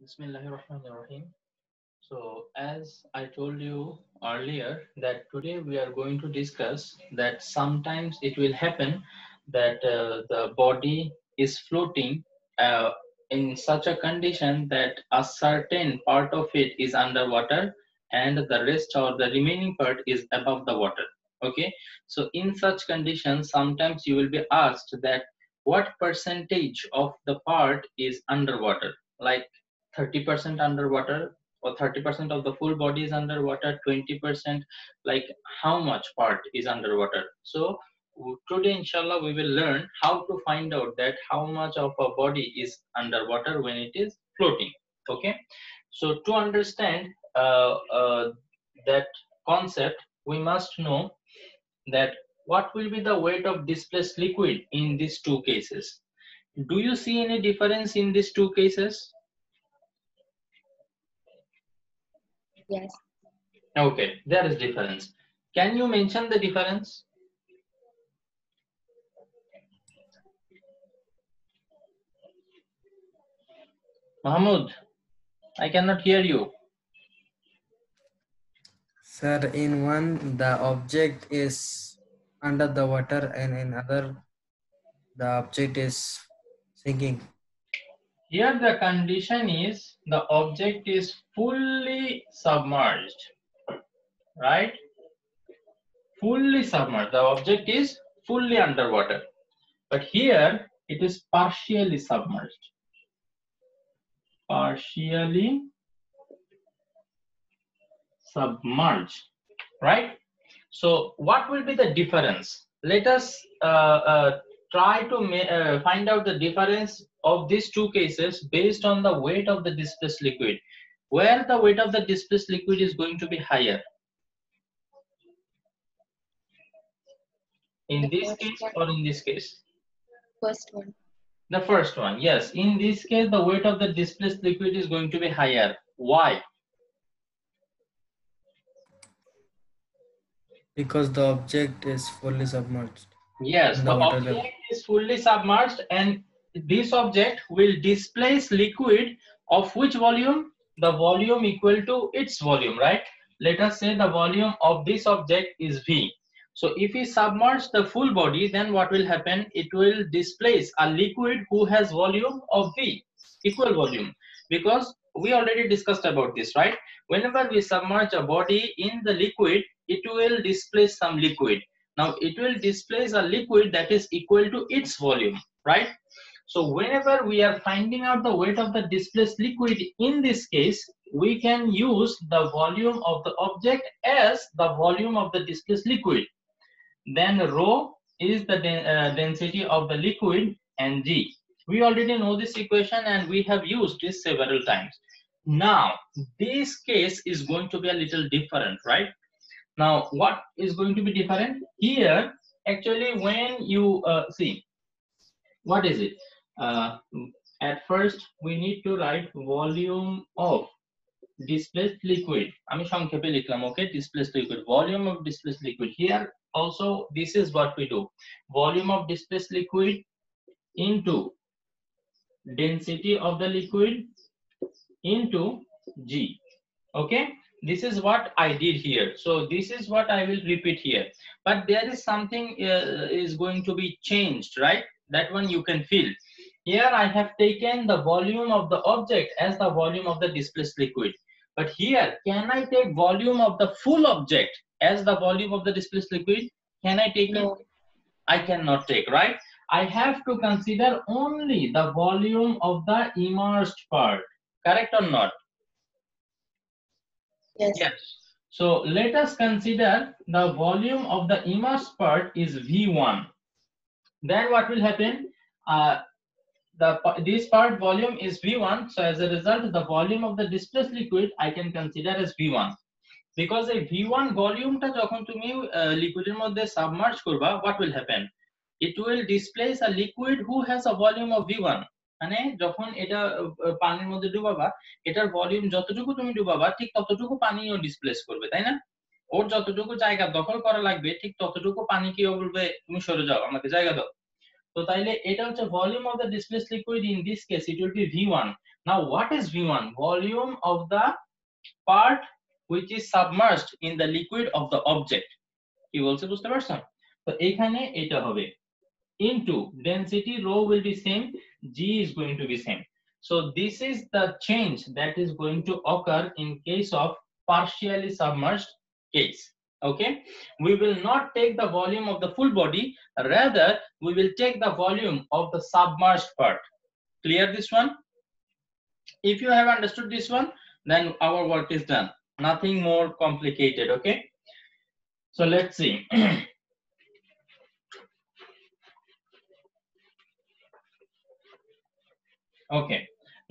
Bismillahirrahmanirrahim. So, as I told you earlier, that today we are going to discuss that sometimes it will happen that the body is floating uh, in such a condition that a certain part of it is underwater and the rest or the remaining part is above the water. Okay, so in such conditions, sometimes you will be asked that what percentage of the part is underwater, like 30% underwater or 30% of the full body is underwater, 20%, like how much part is underwater. So today inshallah we will learn how to find out that how much of a body is underwater when it is floating. Okay, so to understand that concept, we must know that what will be the weight of displaced liquid in these two cases. Do you see any difference in these two cases? Yes. Okay, there is difference. Can you mention the difference? Mahmoud, I cannot hear you. Sir, in one the object is under the water and in other the object is sinking. Here the condition is the object is fully submerged, right? Fully submerged. The object is fully underwater. But here it is partially submerged. Partially submerged, right? So what will be the difference? Let us try to find out the difference of these two cases based on the weight of the displaced liquid. Where the weight of the displaced liquid is going to be higher? In this case or in this case? First one. The first one, yes. In this case, the weight of the displaced liquid is going to be higher. Why? Because the object is fully submerged. Yes, the object is fully submerged and this object will displace liquid of which volume? The volume equal to its volume, right? Let us say the volume of this object is V. So if we submerge the full body, then what will happen? It will displace a liquid who has volume of V, equal volume. Because we already discussed about this, right? Whenever we submerge a body in the liquid, it will displace some liquid. Now it will displace a liquid that is equal to its volume, right? So whenever we are finding out the weight of the displaced liquid, in this case, we can use the volume of the object as the volume of the displaced liquid. Then rho is the density of the liquid and G. We already know this equation and we have used this several times. Now, this case is going to be a little different, right? Now, what is going to be different? Here, actually, when you see, what is it? At first, we need to write volume of displaced liquid. আমি সংক্ষেপে লিখলাম, okay? Displaced liquid, volume of displaced liquid. Here also, this is what we do. Volume of displaced liquid into density of the liquid into G. Okay, this is what I did here. So this is what I will repeat here, but there is something is going to be changed, right? That one you can feel. Here I have taken the volume of the object as the volume of the displaced liquid, but here can I take volume of the full object as the volume of the displaced liquid? Can I take No. it? I cannot take, right? I have to consider only the volume of the immersed part. Correct or not? Yes. Yes. So let us consider the volume of the immersed part is V1. Then what will happen? This part volume is V1. So as a result, the volume of the displaced liquid I can consider as V1. Because a V1 volume ta jokhon tumi liquid er moddhe submerge korba, what will happen? It will displace a liquid who has a volume of V1. মানে যখন এটা পানির মধ্যে ডুবাবা, এটার volume যতটুকু তুমি ডুবাবা ঠিক ততটুকু পানিও ডিসপ্লেস করবে, তাই না? ওর যতটুকু জায়গা দখল করা লাগবে ঠিক ততটুকু পানি কি বলবে তুমি সরে যাও, আমাকে জায়গা দাও। তো তাইলে এটা হচ্ছে volume of the displaced liquid, in this case it will B V1. Now what is V1? Volume of the part which is submerged in the liquid of the object. কি বলছে বুঝতে পারছেন? তো এখানে এটা হবে into density rho will be same, G is going to be same. So this is the change that is going to occur in case of partially submerged case. Okay, we will not take the volume of the full body, rather we will take the volume of the submerged part. Clear this one? If you have understood this one, then our work is done. Nothing more complicated. Okay, so let's see. Okay,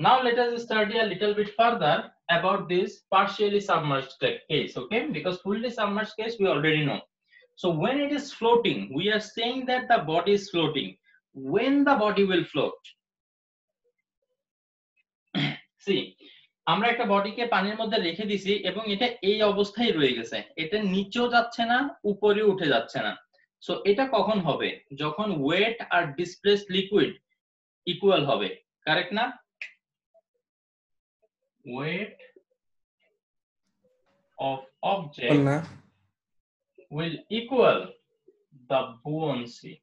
now let us study a little bit further about this partially submerged case. Okay, because fully submerged case we already know. So when it is floating, we are saying that the body is floating. When the body will float? See, আমরা একটা বডিকে পানির মধ্যে রেখে দিছি এবং এটা এই অবস্থায় রয়ে গেছে, এটা নিচেও যাচ্ছে না উপরেও উঠে যাচ্ছে না। সো এটা কখন হবে? যখন ওয়েট আর ডিসপ্লেসড লিকুইড ইকুয়াল হবে, কারেক্ট না? Weight of object will equal the buoyancy.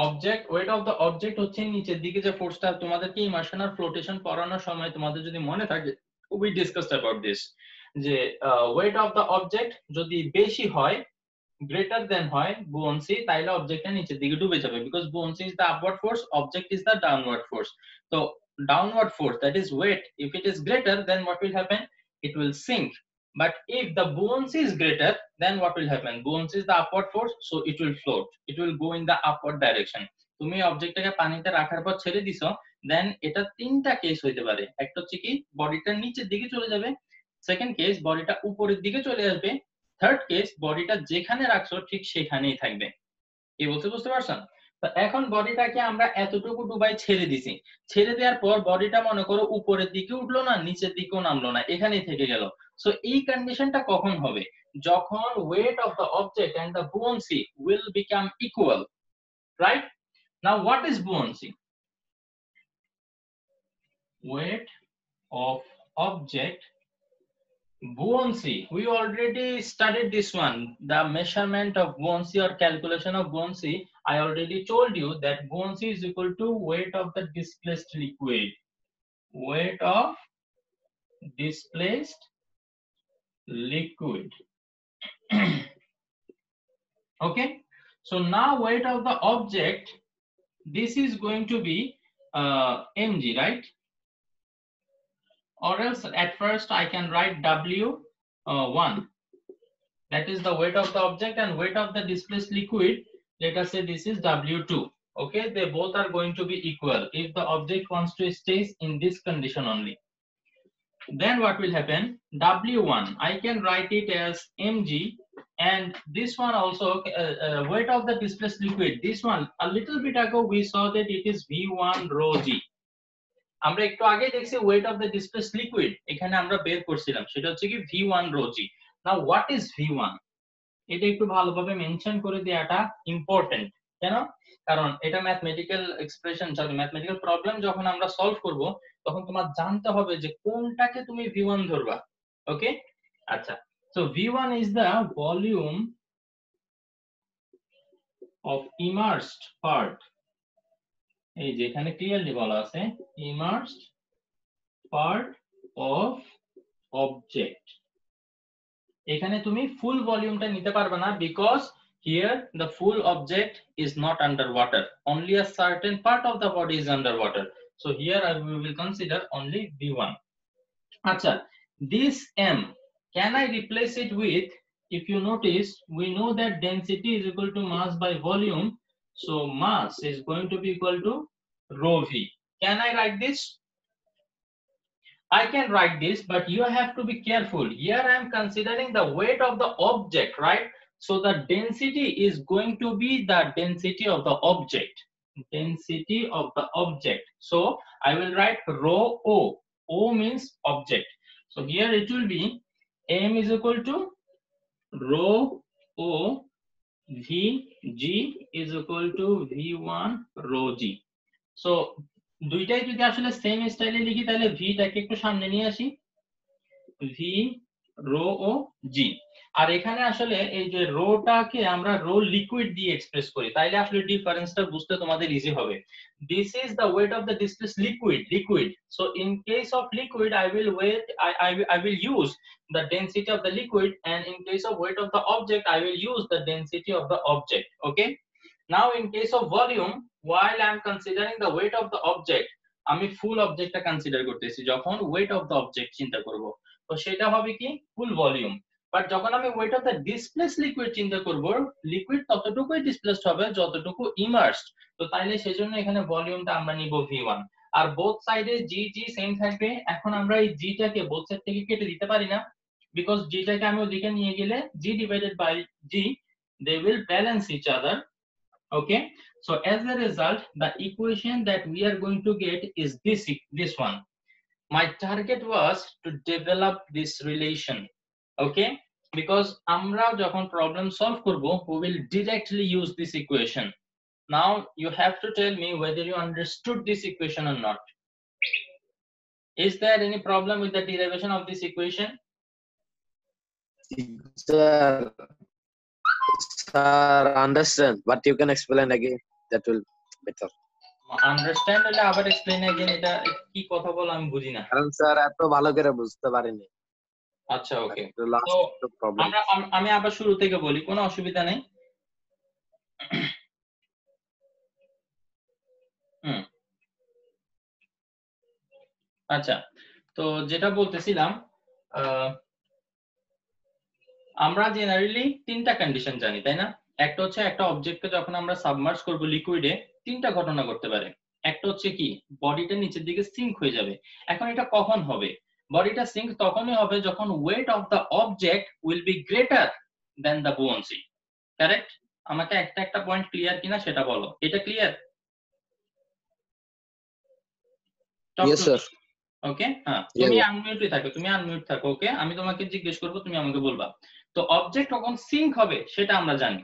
Object, weight of the object হচ্ছে নিচের দিকে যে ফোর্সটা, তোমাদেরকে ইমার্শন আর ফ্লোটেশন পড়ানোর সময় তোমাদের যদি মনে থাকে, we discussed about this, যে weight of the object যদি বেশি হয়, greater than হয় buoyancy, তাইলে অবজেক্টটা নিচের দিকে ডুবে যাবে, because buoyancy is the upward force, object is the downward force. So downward force, that is weight, if it is greater, then what will happen? It will sink. But if the buoyancy is greater, then what will happen? Buoyancy is the upward force, so it will float, it will go in the upward direction. তুমি অবজেক্টটাকে পানিতে রাখার পর ছেড়ে দিছো, দেন এটা তিনটা case হইতে পারে। একটা হচ্ছে কি বডিটা নিচের দিকে চলে যাবে, সেকেন্ড কেস বডিটা উপরের দিকে চলে আসবে, থার্ড কেস বডিটা যেখানে রাখছো ঠিক সেখানেই থাকবে। কি বলতে বুঝতে পারছেন? তো এখন বডিটাকে আমরা এতটুকু ডুবাই ছেড়ে দিছি, ছেড়ে দেওয়ার পর বডিটা মনে করো উপরের দিকে উঠলো না, নিচের দিকেও নামলো না, এখানেই থেকে গেল। সো এই কন্ডিশনটা কখন হবে? যখন weight of the object and the buoyancy will become equal, right? Now what is buoyancy? Weight of object, buoyancy, we already studied this one, the measurement of buoyancy or calculation of buoyancy. I already told you that buoyancy is equal to weight of the displaced liquid, weight of displaced liquid. Okay, so now weight of the object, this is going to be mg, right? Or else at first I can write W1, that is the weight of the object, and weight of the displaced liquid, let us say this is W2. Okay, they both are going to be equal if the object wants to stay in this condition only. Then what will happen? W1, I can write it as mg, and this one also weight of the displaced liquid, this one a little bit ago we saw that it is V1 rho g. আমরা একটু আগে দেখছি weight of the displaced liquid, এখানে আমরা বের করছিলাম, সেটা হচ্ছে কি V1 rho g. Now what is V1? এটা একটু ভালোভাবে মেনশন করে দেওয়াটা ইম্পর্টেন্ট। কেন? কারণ এটা ম্যাথমেটিক্যাল এক্সপ্রেশন, ম্যাথমেটিক্যাল প্রবলেম যখন আমরা সলভ করব, তখন তোমার জানতে হবে যে কোনটাকে তুমি V1 ধরবা। ওকে, আচ্ছা, so V1 is the volume of immersed part, এই যে এখানে ক্লিয়ারলি বলা আছে immersed part of object. এখানে তুমি ফুল ভলিউমটা নিতে পারবে না, because here the full object is not underwater, only a certain part of the body is underwater. So here we will consider only V1. Acha, this M, can I replace it with, if you notice, we know that density is equal to mass by volume, so mass is going to be equal to rho v. Can I write this? I can write this, but you have to be careful. Here I am considering the weight of the object, right? So the density is going to be the density of the object, density of the object. So I will write rho o. O means object. So here it will be M is equal to rho o Vg is equal to V1 rho G. So দুইটাই যদি আসলে same স্টাইলে লিখি তাহলে v টাকে একটু সামনে নিয়ে আসি, v রো ও জি। আর এখানে আসলে এই যে রোটাকে আমরা রো লিকুইড দিয়ে এক্সপ্রেস করি, তাইলে আসলে ডিফারেন্সটা বুঝতে তোমাদের ইজি হবে। This is the wait of the displace liquid. So in case of liquid I will use the density of the liquid, and in case of weight of the object I will use the density of the object. Okay, now in case of volume, while I am considering the weight of the object, আমি ফুল অবজেক্টটা consider করতেছি। যখন weight of the object চিন্তা করব তো সেটা হবে কি ফুল volume. But যখন আমি wait of the displace liquid চিন্তা করব, লিকুইড ততটুকুই ডিসপ্লেসড হবে যতটুকু ইমার্সড। তো তাইলে সেজন্য এখানে ভলিউমটা আমরা নিব v1, আর বোথ সাইডে জি জি সেম থাকবে। এখন আমরা এই জিটাকে বোথ সাইড থেকে কেটে দিতে পারি না, বিকজ জিটাকে আমি ওদিকে নিয়ে গেলে G divided by G, they will balance each other. Okay, so as a result the equation that we are going to get is this one. My target was to develop this relation. Okay, because আমরা যখন problem solve করব we will directly use this equation. Now you have to tell me whether you understood this equation or not. Is there any problem with the derivation of this equation? Sir, understand, but you can explain again, that will better. Understand হলে আবার explain again, এটা কি কথা বল আমি বুঝি না। কারণ sir এত ভালো করে বুঝতে পারিনি। আচ্ছা ওকে, তো প্রবলেম আমি আবার শুরু থেকে বলি, কোনো অসুবিধা নেই। আচ্ছা, তো যেটা বলতেছিলাম, আমরা জেনারেলি তিনটা কন্ডিশন জানি, তাই না? একটা হচ্ছে একটা অবজেক্টকে যখন আমরা সাবমার্জ করব লিকুইডে, তিনটা ঘটনা ঘটতে পারে। একটা হচ্ছে কি বডিটা নিচের দিকে সিঙ্ক হয়ে যাবে। এখন এটা কখন হবে? বডিটা সিঙ্ক তখনই হবে যখন weight of the object will be greater than the buoyancy. Correct? আমাকে একটা একটা পয়েন্ট ক্লিয়ার কিনা সেটা বলো। এটা ক্লিয়ার? Yes sir. ওকে, হ্যাঁ তুমি আনমিউটে থাকো, থাকো। ওকে, আমি তোমাকে জিজ্ঞেস করব, তুমি আমাকে বলবা। তো অবজেক্ট কখন সিঙ্ক হবে সেটা আমরা জানি।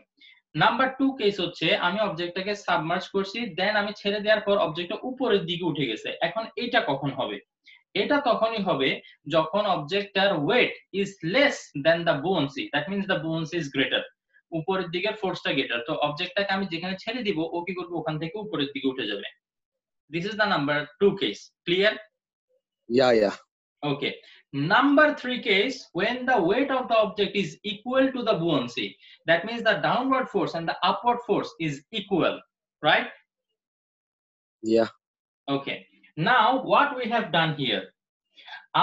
নাম্বার 2 কেস হচ্ছে আমি অবজেক্টটাকে সাবমার্জ করছি, দেন আমি ছেড়ে দেওয়ার পর অবজেক্টটা উপরের দিকে উঠে গেছে। এখন এটা কখন হবে? এটা তখনই হবে যখন অবজেক্টটার weight is less than the buoyancy, that means the buoyancy is greater, উপরের দিকের ফোর্সটা গ্রেটার। তো অবজেক্টটাকে আমি যেখানে ছেড়ে দিব ও কি করবে, ওখান থেকে উপরের দিকে উঠে যাবে। This is the number 2 case. Clear? Yeah. Okay. Number 3 case, when the weight of the object is equal to the buoyancy, that means the downward force and the upward force is equal, right? Yeah. Okay. Now what we have done here,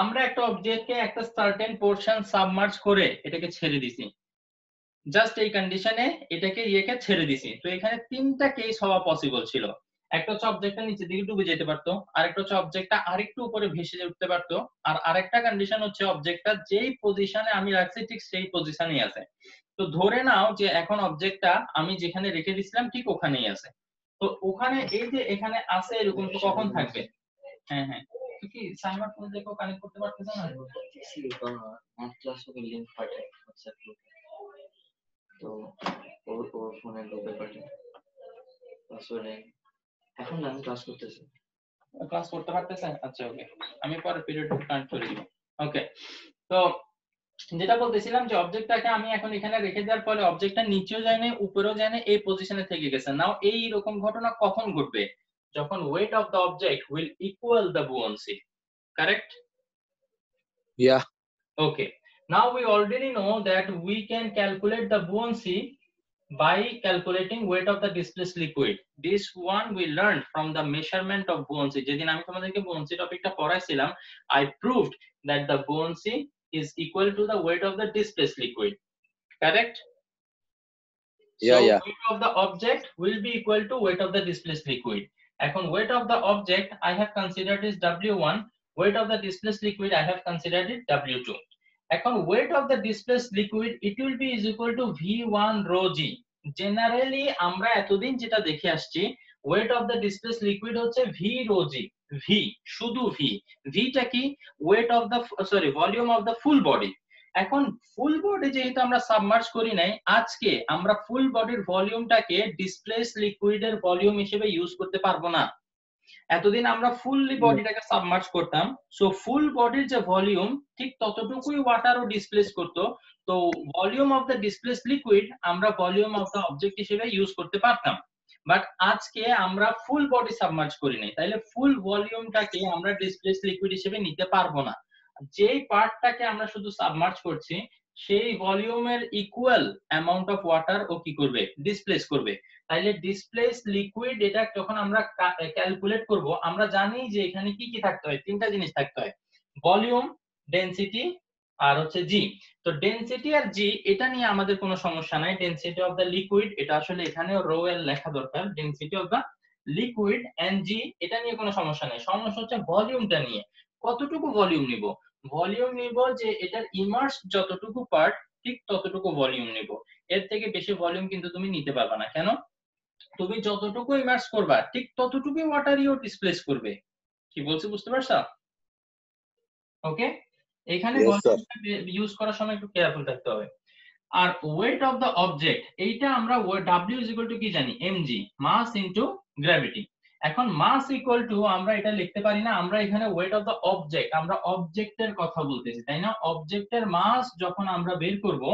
আমরা একটা অবজেক্টকে একটা certain portion submerge করে এটাকে ছেড়ে দিছি। Just এই কন্ডিশনে এটাকে ইয়েকে ছেড়ে দিছি। তো এখানে তিনটা কেস হওয়া পসিবল ছিল। একটা হচ্ছে অবজেক্টটা নিচের দিকে ডুবে যেতে পারতো, আরেকটা হচ্ছে অবজেক্টটা আরেকটু উপরে ভেসে উঠতে পারতো, আর আরেকটা কন্ডিশন হচ্ছে অবজেক্টটা যেই পজিশনে আমি রাখছি ঠিক সেই পজিশনেই আছে। তো ধরে নাও যে এখন অবজেক্টটা আমি যেখানে রেখে দিয়েছিলাম ঠিক ওখানেই আছে। তো ওখানে এই যে এখানে আছে এরকম তো কখন থাকবে? হ্যাঁ তুই কি সাইমার ফোন দেখো কানেক্ট করতে পারতেছ না? আমার ক্লাস ওকে লিংক পাঠাই হোয়াটসঅ্যাপ গ্রুপে, তো ওর ফোনে ঢুকে পাঠাই পাসওয়ার্ড। এখন না আমি ক্লাস করতেছি। ক্লাস করতে পারতেছেন? আচ্ছা ওকে, আমি পরে পিরিয়ড কানেক্ট করে দিব। ওকে, তো যেটা বলতেছিলাম যে অবজেক্টটাকে আমি এখন এখানে রেখে দেওয়ার ফলে অবজেক্টটা নিচেও যায় না উপরেও যায় না, এই পজিশনে থেকে গেছে। নাও এই রকম ঘটনা কখন ঘটবে? যখন weight of the object will equal the buoyancy. Correct? Yeah. Okay, now we already know that we can calculate the buoyancy by calculating weight of the displaced liquid. This one we learned from the measurement of buoyancy. যেদিন আমি তোমাদেরকে buoyancy টপিকটা পড়াইছিলাম, I proved that the buoyancy is equal to the weight of the displaced liquid. Correct? Yeah. Weight of the object will be equal to weight of the displaced liquid. এখন weight of the object I have considered is W1, weight of the displaced liquid I have considered it W2. এখন weight of the displaced liquid it will be is equal to V1 rho G. Generally আমরা এতদিন যেটা দেখে আসছি weight of the displaced liquid হচ্ছে V rho G, V শুধু V, V টা কি weight of the volume of the full body, এখন ফুল বডি যেহেতু আমরা সাবমার্জ করি নাই, আজকে আমরা ফুল বডির ভলিউমটাকে ডিসপ্লেস লিকুইডের ভলিউম হিসেবে ইউজ করতে পারবো না। এতদিন আমরা ফুললি বডিটাকে সাবমার্জ করতাম, সো ফুল বডির যে ভলিউম ঠিক ততটুকুই ওয়াটারও ডিসপ্লেস করতো। তো volume of the displace liquid আমরা ভলিউম অফ দ্য অবজেক্ট হিসেবে ইউজ করতে পারতাম, বাট আজকে আমরা ফুল বডি সাবমার্জ করি নাই, তাইলে ফুল ভলিউমটাকে আমরা ডিসপ্লেস লিকুইড হিসেবে নিতে পারবো না। যেই পার্টটাকে আমরা শুধু সাবমার্জ করছি সেই ভলিউমের ইকুয়াল অ্যামাউন্ট অফ ওয়াটার ও কি করবে, ডিসপ্লেস করবে। তাইলে ডিসপ্লেস লিকুইড এটা যখন আমরা ক্যালকুলেট করব, আমরা জানি যে এখানে কি কি থাকতে হয়, তিনটা জিনিস থাকতে হয়, ভলিউম, ডেনসিটি আর হচ্ছে জি। তো ডেনসিটি আর জি এটা নিয়ে আমাদের কোনো সমস্যা নাই। ডেনসিটি অফ দ্য লিকুইড এটা আসলে এখানেও রো এর লেখা দরকার, density of the liquid and g এটা নিয়ে কোনো সমস্যা নাই। সমস্যা হচ্ছে ভলিউমটা নিয়ে, কতটুকু ভলিউম নিব। ভলিউম নিব যে এটার ইমার্স যতটুকু পার্ট ঠিক ততটুকু ভলিউম নিব, এর থেকে বেশি ভলিউম কিন্তু তুমি নিতে পারবে না। কেন? তুমি যতটুকু ইমার্স করবা ঠিক ততটুকুই ওয়াটারইও ডিসপ্লেস করবে। কি বলছি বুঝতে পারছো? ওকে, এখানে ইউজ করার সময় একটু কেয়ারফুল থাকতে হবে। আর ওয়েট অফ দ্য অবজেক্ট এইটা আমরা W ইজ ইকুয়াল টু কি জানি, mg, মাস ইনটু গ্র্যাভিটি। এখন মাস ইকুয়াল টু আমরা এটা লিখতে পারি না, আমরা এখানে ওয়েট অফ দ্য অবজেক্ট, আমরা অবজেক্টের কথা বলতেছি তাই না। অবজেক্টের মাস যখন আমরা বের করব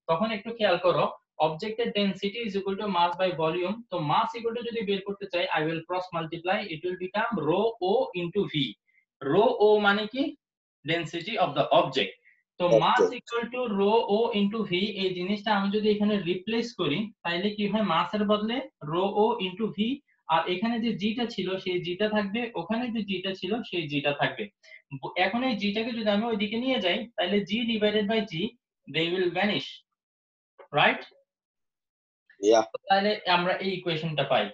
তখন একটু খেয়াল করো, অবজেক্টের density is equal to mass by volume. তো মাস ইকুয়াল টু যদি বের করতে চাই, I will cross multiply, it will become rho o into V. Rho o মানে কি, ডেনসিটি অফ দ্য অবজেক্ট। তো mass equal to rho o into V, এই জিনিসটা আমি যদি এখানে রিপ্লেস করি তাহলে কি হয়, মাসের বদলে রো ও ইনটু ভি, আর এখানে যে জিটা ছিল সেই জিটা থাকবে, ওখানে যে জিটা ছিল সেই জিটা থাকবে। এখন এই জিটাকে যদি আমি ওইদিকে নিয়ে যাই তাহলে G divided by G, they will vanish, right? তাহলে আমরা এই ইকুয়েশনটা পাই,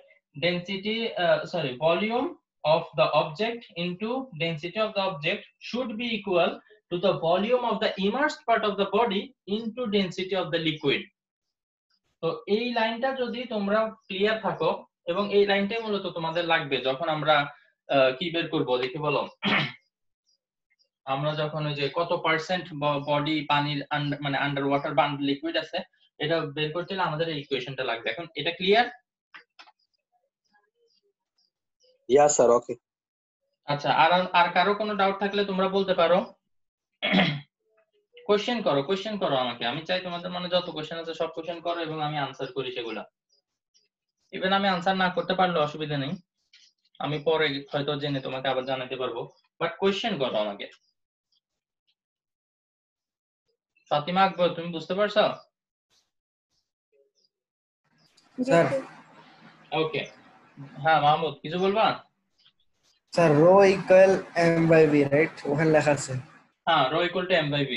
density volume of the object into density of the object should be equal to the volume of the immersed part of the body into density of the liquid. তো এই লাইনটা যদি তোমরা ক্লিয়ার থাকো, এবং এই লাইনটাই মূলত তোমাদের লাগবে যখন আমরা কি বের করব, দেখি বলো, আমরা যখন ওই যে কত পার্সেন্ট বডি পানির মানে আন্ডার ওয়াটার বা আন্ডার লিকুইড আছে এটা বের করতে হলে আমাদের এই ইকুয়েশনটা লাগবে। এখন এটা ক্লিয়ার? Yeah sir, okay. আচ্ছা, আর কারো কোনো ডাউট থাকলে তোমরা বলতে পারো, কোশ্চেন করো আমাকে। আমি চাই তোমাদের মনে যত কোশ্চেন আছে সব কোশ্চেন করো এবং আমি আনসার করি সেগুলা। ইভেন আমি আনসার না করতে পারলে অসুবিধা নেই, আমি পরে হয়তো জেনে তোমাকে আবার জানাতে পারবো, বাট কোশ্চেন করো আমাকে। ফাতিমা আকবর, তুমি বুঝতে পারছো? স্যার ওকে, হ্যাঁ মাহমুদ কিছু বলবা? Sir rho equal m by v, right? ওখানে লেখা আছে। হ্যাঁ, rho equal to m by v।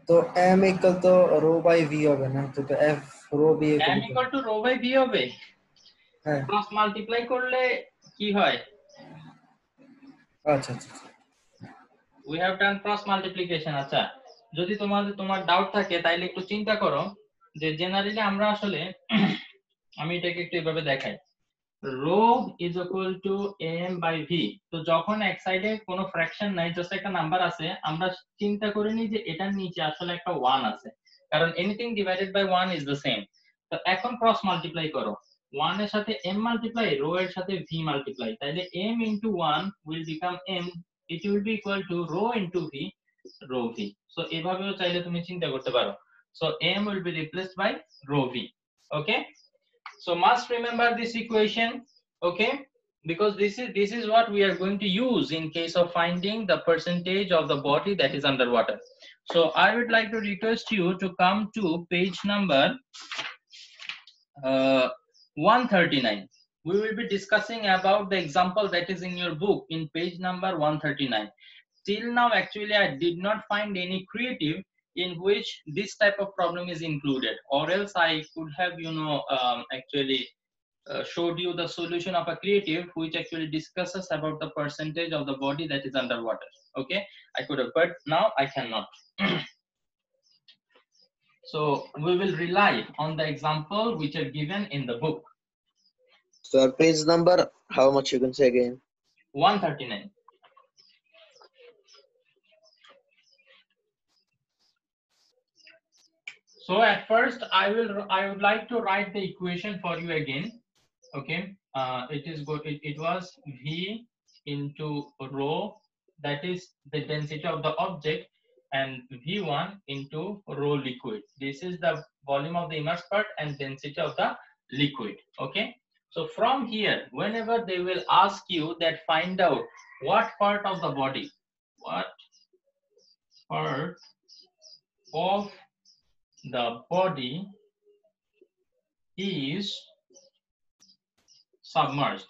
তো m equal to rho by v হবে না, তো f rho b m equal to rho by v হবে। হ্যাঁ, ক্রস মাল্টিপ্লাই করলে কি হয়? আচ্ছা আচ্ছা, we have done cross multiplication. আচ্ছা, যদি তোমার ডাউট থাকে তাইলে একটু চিন্তা করো যে জেনারেলি আমরা আসলে আমি এটাকে একটু এভাবে দেখাই, rho is equal to m by v। তো যখন এক সাইডে কোনো ফ্র্যাকশন নাই, জাস্ট একটা নাম্বার আছে, আমরা চিন্তা করে নিই যে এটার নিচে আসলে একটা 1 আছে, কারণ anything divided by 1 is the same. তো এখন ক্রস মাল্টিপ্লাই করো, 1 এর সাথে m মাল্টিপ্লাই, রো এর সাথে v মাল্টিপ্লাই, তাহলে m into 1 will become m, it will be equal to rho into v, rho v। So এভাবেও চাইলে তুমি চিন্তা করতে পারো। সো m will be replaced by rho v. Okay, so must remember this equation, okay, because this is what we are going to use in case of finding the percentage of the body that is underwater. So I would like to request you to come to page number 139. We will be discussing about the example that is in your book in page number 139. Till now actually I did not find any creative in which this type of problem is included, or else I could have actually showed you the solution of a creative which actually discusses about the percentage of the body that is underwater. Okay, I could have, but now I cannot. So we will rely on the example which are given in the book. So page number, how much you can say again? 139. So at first I would like to write the equation for you again. Okay, it was V into rho, that is the density of the object, and V1 into rho liquid. This is the volume of the immersed part and density of the liquid. Okay, so from here, whenever they will ask you that find out what part of the body, what part of the body is submerged,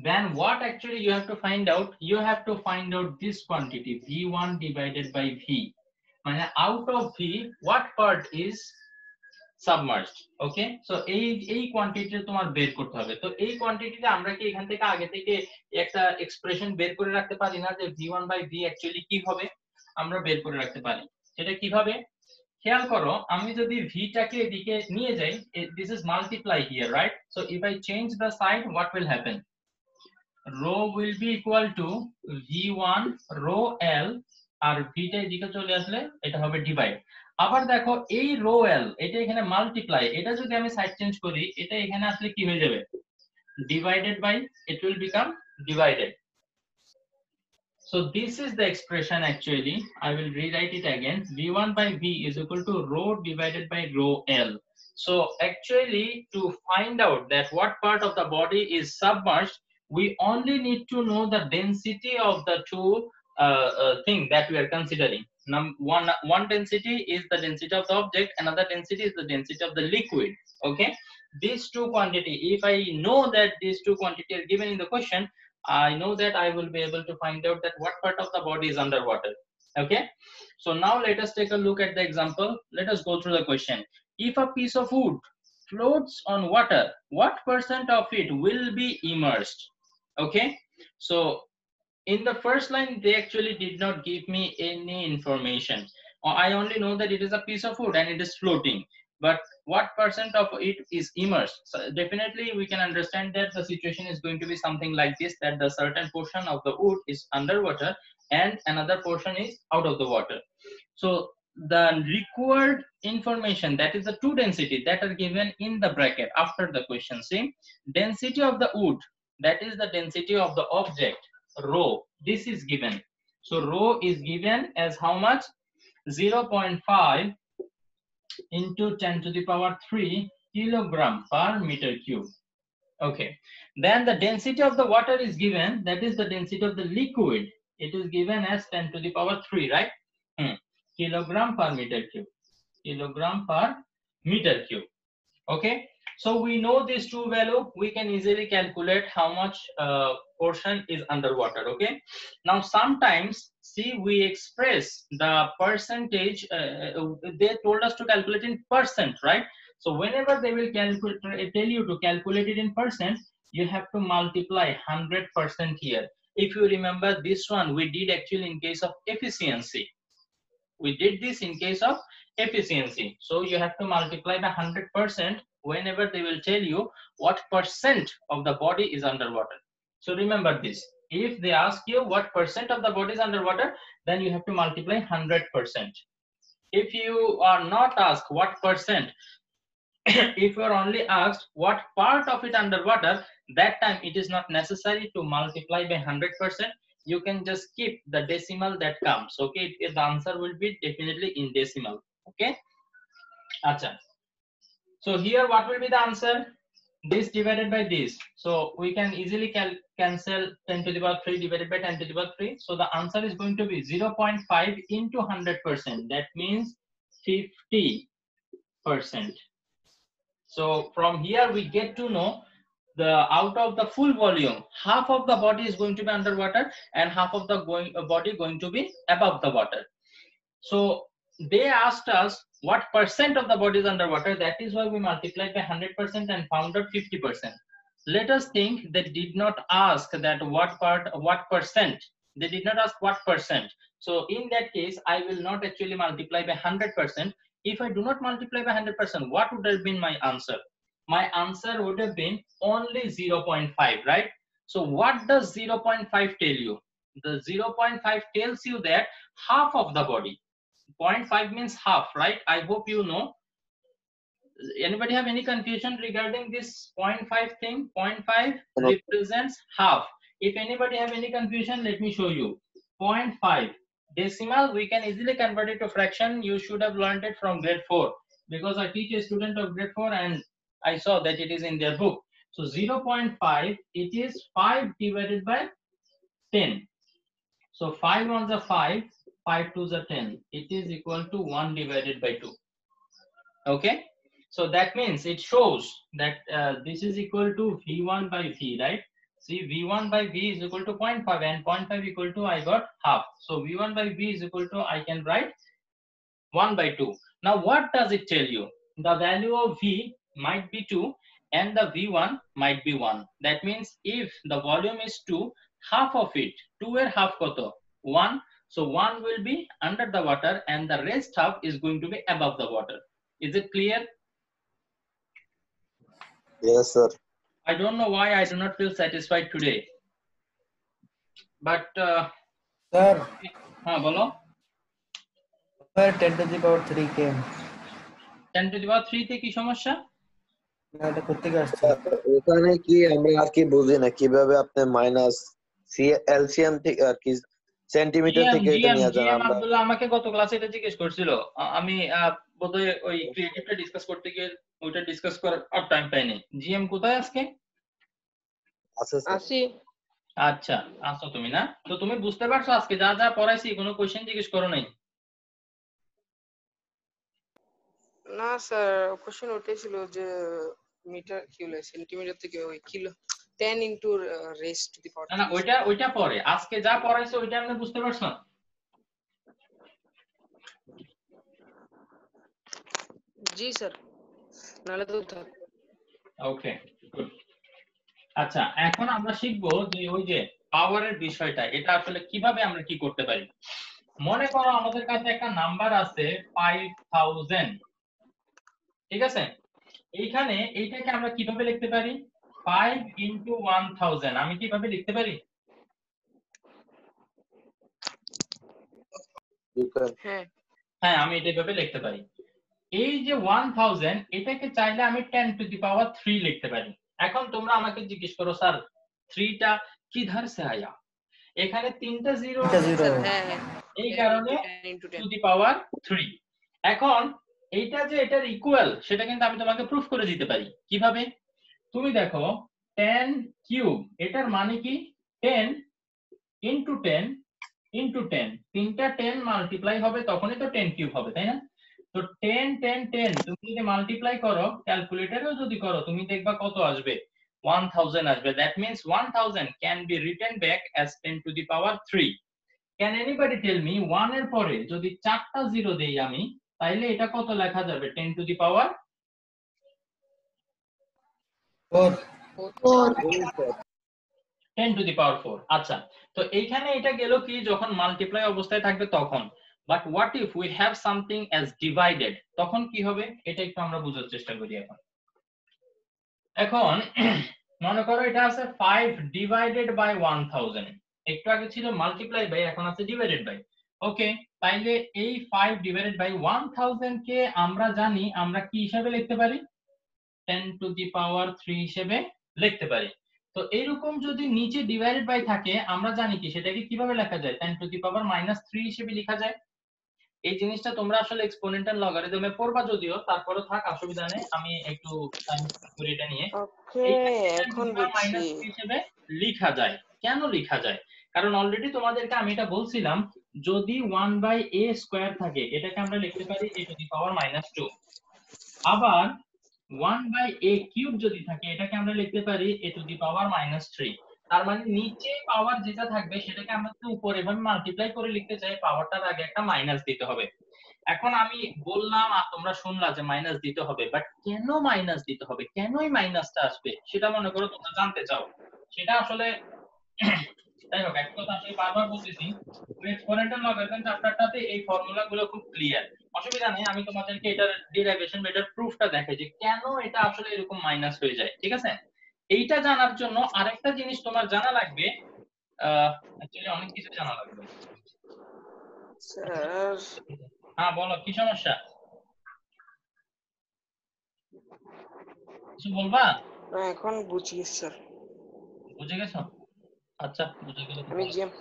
then what actually you have to find out? You have to find out this quantity V1 divided by V. Out of V, what part is submerged? Okay, so এই quantity তোমার বের করতে হবে। তো এই কোয়ান্টিটিটা আমরা কি এখান থেকে আগে থেকে একটা এক্সপ্রেশন বের করে রাখতে পারি না যে V1 বাই V অ্যাকচুয়ালি কি হবে? আমরা বের করে রাখতে পারি। সেটা কিভাবে? খেয়াল করো, আমি যদি ভিটাকে এদিকে নিয়ে যাই, this is multiply here, right? So if I change the sign, what will happen? Rho will be equal to V1 rho L, আর ভিটা এদিকে চলে আসলে এটা হবে ডিভাইড। আবার দেখো এই রো L, এটা এখানে মাল্টিপ্লাই, এটা যদি আমি সাইড চেঞ্জ করি, এটা এখানে আসলে কি হয়ে যাবে? Divided by, it will become divided. So this is the expression actually. I will rewrite it again. V1 by V is equal to rho divided by rho L. So actually, to find out that what part of the body is submerged, we only need to know the density of the two thing that we are considering. One density is the density of the object, another density is the density of the liquid. Okay, these two quantity, if I know that these two quantity are given in the question, I know that I will be able to find out that what part of the body is underwater. Okay, so now let us take a look at the example. Let us go through the question. If a piece of wood floats on water, what percent of it will be immersed? Okay, so in the first line they actually did not give me any information. I only know that it is a piece of wood and it is floating, but what percent of it is immersed? So definitely we can understand that the situation is going to be something like this, that the certain portion of the wood is underwater and another portion is out of the water. So the required information, that is the two density that are given in the bracket after the question. See, density of the wood, that is the density of the object, rho, this is given. So rho is given as how much? 0.5 into 10 to the power 3 kilogram per meter cube. Okay, then the density of the water is given, that is the density of the liquid, it is given as 10 to the power 3, right? Kilogram per meter cube, kilogram per meter cube. Okay, so we know these two value, we can easily calculate how much portion is underwater. Okay, now sometimes see we express the percentage, they told us to calculate in percent, right? So whenever they will tell you to calculate it in percent, you have to multiply 100% here. If you remember this one, we did actually in case of efficiency. We did this in case of efficiency. So you have to multiply by 100% whenever they will tell you what percent of the body is underwater. So remember this. If they ask you what percent of the body is underwater, then you have to multiply 100%. If you are not asked what percent, if you are only asked what part of it underwater, that time it is not necessary to multiply by 100%. You can just keep the decimal that comes. Okay, the answer will be definitely in decimal. Okay, acha. So here what will be the answer? This divided by this, so we can easily cancel 10 to the power 3 divided by 10 to the power 3. So the answer is going to be 0.5 into 100%, that means 50%. So from here we get to know the out of the full volume, half of the body is going to be underwater and half of the body going to be above the water. So they asked us what percent of the body is underwater, that is why we multiplied by 100% and found out 50%. Let us think they did not ask that what percent, they did not ask what percent. So in that case I will not actually multiply by 100%. If I do not multiply by 100%, what would have been my answer? My answer would have been only 0.5, right? So what does 0.5 tell you? The 0.5 tells you that half of the body. 0.5 means half, right? I hope you know. Anybody have any confusion regarding this 0.5 thing? 0.5 represents half. If anybody have any confusion, let me show you. 0.5 decimal, we can easily convert it to fraction. You should have learned it from grade 4 because I teach a student of grade 4 and I saw that it is in their book. So 0.5, it is 5 divided by 10. So 5 ones are 5, 5 twos are 10. It is equal to 1 divided by 2. Okay, so that means it shows that this is equal to V1 by V, right? See, V1 by V is equal to 0.5 and 0.5 equal to I got half. So V1 by V is equal to I can write 1 by 2. Now what does it tell you? The value of V might be 2 and the V1 might be 1. That means if the volume is 2, half of it, 2 er half koto? 1. So 1 will be under the water and the rest half is going to be above the water. Is it clear? Yes, sir. I don't know why I do not feel satisfied today. But Sir, bolo. where 10 to the power 3 came? 10 to the power 3 তে কি সমস্যা? না এটা করতে আসছে। এখানে কি আমরা আর কি বুঝি না কিভাবে আপনি মাইনাস এলসিএম থেকে আর কি সেন্টিমিটার থেকে এটা নিয়ে যান। আমরা আব্দুল্লাহ আমাকে গত ক্লাসে এটা জিজ্ঞেস করছিল, আমি বোধহয় ওই ক্রিয়েটিভটা ডিসকাস করতে গিয়ে ওইটা ডিসকাস করার আর টাইম পাইনি। জিএম কোথায় আজকে? আসি। আচ্ছা, আসো তুমি না? তো তুমি বুঝতে পারছো আজকে যা যা পড়াইছি কোনো কোশ্চেন জিজ্ঞেস করো নাই? না স্যার, কোশ্চেন ওটাই ছিল যে মিটার কি হলো সেন্টিমিটার থেকে ওই kilo 10 into raise to the power. না ওইটা পরে, আজকে যা পড়াইছো ওইটা আপনি বুঝতে পারছো? জি স্যার, নালে তো থাক। ওকে, গুড। আচ্ছা, এখন আমরা শিখবো যে ওই যে পাওয়ারের বিষয়টা, এটা আসলে কিভাবে আমরা কি করতে পারি। মনে করো আমাদের কাছে একটা নাম্বার আছে 5000, ঠিক আছে? এইখানে এইটাকে আমরা কিভাবে লিখতে পারি? 5 into 1000 আমি কিভাবে লিখতে পারি? হ্যাঁ, আমি এটা এভাবে লিখতে পারি। এই যে 1000 এটাকে চাইলে আমি 10 to the power 3 লিখতে পারি। এখন তোমরা আমাকে জিজ্ঞেস করো স্যার 3টা কিধার সে আয়া? এখানে 3টা জিরো, হ্যাঁ এই কারণে 10 to the power 3। এখন এইটা যে এটার ইকুয়াল সেটা কিন্তু আমি তোমাকে প্রুফ করে দিতে পারি। কিভাবে? তুমি দেখো 10 কিউব এটার মানে কি 10 into 10 into 10, তিনটা 10 মাল্টিপ্লাই হবে তখনই তো 10 কিউব হবে, তাই না? তো 10 10 10 তুমি যদি মাল্টিপ্লাই করো ক্যালকুলেটরেও যদি করো তুমি দেখবা কত আসবে? 1000 আসবে। That means 1000 can be written back as 10 to the power 3। Can anybody tell me 1 এর পরে যদি 4টা জিরো দেই আমি তাইলে এটা কত লেখা যাবে? 10 to the power 4 10 to the power 4। আচ্ছা, তো এইখানে এটা গেল কি যখন মাল্টিপ্লাই অবস্থায় থাকবে তখন। But what if we have something as divided, তখন কি হবে এটা একটু আমরা বোঝার চেষ্টা করি। এখন মনে করো এটা আছে 5 ডিভাইডেড বাই 1000, একটু আগে ছিল মাল্টিপ্লাই বাই, এখন আছে ডিভাইডেড বাই। ওকে, তাইলে এই 5 ডিভাইডেড বাই 1000 কে আমরা জানি আমরা কি হিসাবে লিখতে পারি? 10 to the power 3 হিসেবে লিখতে পারি। তো এইরকম যদি নিচে ডিভাইডেড বাই থাকে আমরা জানি কি সেটাকে কিভাবে লেখা যায়? 10 to the power -3 হিসেবে লেখা যায়। এই জিনিসটা তোমরা আসলে এক্সপোনেনশিয়াল লগারিদমে পড়বা যদিও, তারপরেও থাক, অসুবিধা নেই, আমি একটু টাইম করি এটা নিয়ে। ওকে, এখন বুঝছি হিসেবে লেখা যায়। কেন লেখা যায়? কারণ অলরেডি তোমাদেরকে আমি এটা বলছিলাম, যদি 1/a² থাকে এটাকে আমরা লিখতে পারি a to the power -2। আবার 1/a³ যদি থাকে এটাকে আমরা লিখতে পারি a to the power -3। তার মানে নিচে পাওয়ার যেটা থাকবে সেটাকে আমরা উপরে এভাবে মাল্টিপ্লাই করে লিখতে চাই, পাওয়ারটার আগে একটা মাইনাস দিতে হবে। এখন আমি বললাম আর তোমরা শুনলা যে মাইনাস দিতে হবে, বাট কেন মাইনাস দিতে হবে? কেনই মাইনাসটা আসবে সেটা মনে করো তোমরা জানতে চাও। সেটা আসলে যাই হোক, একটা কথা আমি বারবার বলতেছি, এক্সপোনেনশিয়াল লগারিদম চ্যাপ্টারটাতে এই ফর্মুলাগুলো খুব ক্লিয়ার, অসুবিধা নেই, আমি তোমাদেরকে এটার ডেরিভেশন এটার প্রুফটা দেখাই যে কেন এটা আসলে এরকম মাইনাস হয়ে যায়। ঠিক আছে, এইটা জানার জন্য আরেকটা জিনিস তোমার জানা লাগবে, অ্যাকচুয়ালি অনেক কিছু জানা লাগবে। স্যার হ্যাঁ বলো কি সমস্যা, কিছু বলবা? না এখন বুঝি স্যার। বুঝে গেছো? আচ্ছা বুঝে গেলে তো আমি ভালো। জিএম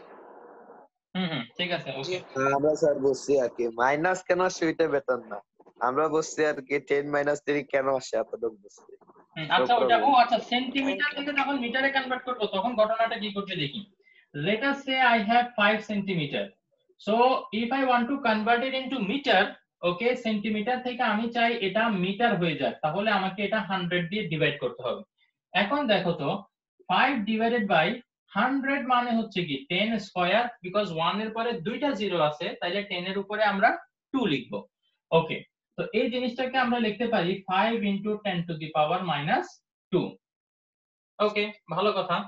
ঠিক আছে ওকে। জিএম আমরা স্যার বুঝছি আর কি মাইনাস কেন আসে ওইটা বেতন না, আমরা বুঝছি আর কি 10 - 3 কেন আসে এতটুকু বুঝছি। আচ্ছা ওটা problem. আচ্ছা সেন্টিমিটার থেকে যখন মিটারে কনভার্ট করব তখন ঘটনাটা কি করবে দেখি। let us say I have 5 centimeter, so if I want to convert it into meter, okay, centimetre থেকে আমি চাই এটা মিটার হয়ে যাক, তাহলে আমাকে এটা 100 দিয়ে ডিভাইড করতে হবে। এখন দেখো তো 5 ডিভাইডেড বাই 100 মানে হচ্ছে কি 10 স্কয়ার, বিকজ 1 এর পরে দুইটা জিরো আছে, তাইলে 10 এর উপরে আমরা 2 লিখব। ওকে, তো এই জিনিসটাকে আমরা লিখতে পারি 5 × 10⁻²। ওকে, ভালো কথা।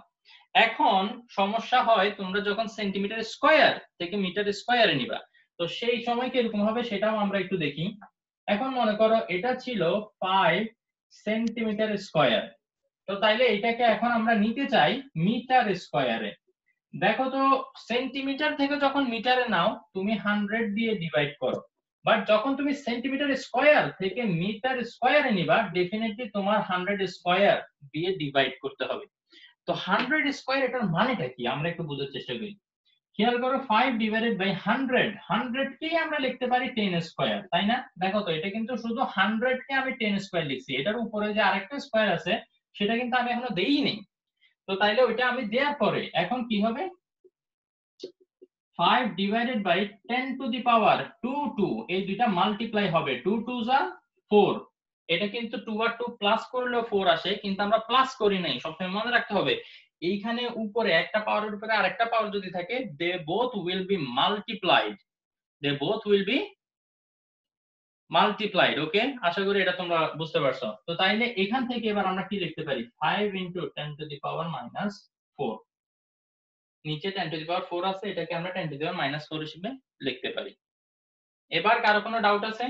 এখন সমস্যা হয় তোমরা যখন সেন্টিমিটার স্কয়ার থেকে মিটার স্কয়ারে নিবা, তো সেই সময় কি এরকম হবে সেটাও আমরা একটু দেখি। এখন মনে করো এটা ছিল 5 সেন্টিমিটার স্কয়ার, তো তাইলে এটাকে এখন আমরা নিতে চাই মিটার স্কয়ারে। দেখো তো সেন্টিমিটার থেকে যখন মিটারে নাও তুমি 100 দিয়ে ডিভাইড করো, বাট যখন তুমি সেন্টিমিটার স্কয়ার থেকে মিটার স্কয়ারে নিবা ডেফিনেটলি তোমার 100 স্কয়ার দিয়ে ডিভাইড করতে হবে। তো 100 স্কয়ার এটার মানেটা কি আমরা একটু বোঝার চেষ্টা করি। খেয়াল করো 5 ডিভাইডেড বাই 100, 100 কেই আমরা লিখতে পারি 10 স্কয়ার, তাই না? দেখো তো এটা কিন্তু শুধু 100 কে আমি 10 স্কয়ার লিখছি, এটার উপরে যে আরেকটা স্কয়ার আছে সেটা কিন্তু আমি এখনো দেইই নেই। তো তাইলে ওইটা আমি দেওয়ার পরে এখন কি হবে 5 ডিভাইডেড বাই 10⁻², এই দুইটা মাল্টিপ্লাই হবে, 2 2 যা 4। এটা কিন্তু 2 আর 2 প্লাস করলেও 4 আসে, কিন্তু আমরা প্লাস করি নাই। সবসময় মনে রাখতে হবে এইখানে উপরে একটা পাওয়ারের উপরে আরেকটা পাওয়ার যদি থাকে they both will be multiplied, okay, আশা করি এটা তোমরা বুঝতে পারছো। তো তাইলে এখান থেকে এবার আমরা কি লিখতে পারি 5 × 10⁻⁻4, নিচে 10⁻4 আছে, এটাকে আমরা 10⁻⁻4 হিসেবে লিখতে পারি। এবার কারো কোনো ডাউট আছে?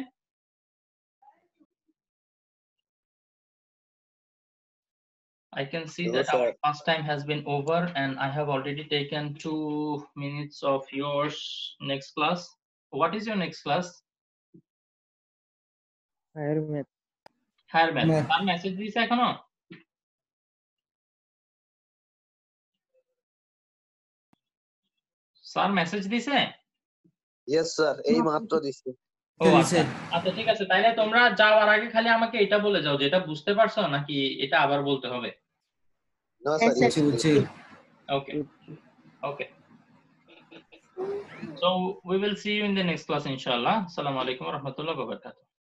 I can see No, that sir. our class time has been over and I have already taken 2 minutes of yours. Next class. What is your next class? Higher math. Math. তার message দিছে এখনো? Sir message দিছে? Yes sir, এই মাত্র দিছি। ও আচ্ছা আচ্ছা ঠিক আছে, তাইলে তোমরা যাওয়ার আগে খালি আমাকে এটা বলে যাও যে এটা বুঝতে পারছো নাকি এটা আবার বলতে হবে? No sir, yes. Okay. Okay. So we will see you in the next class inshallah. Assalamu alaikum wa rahmatullahi wa barakatuh.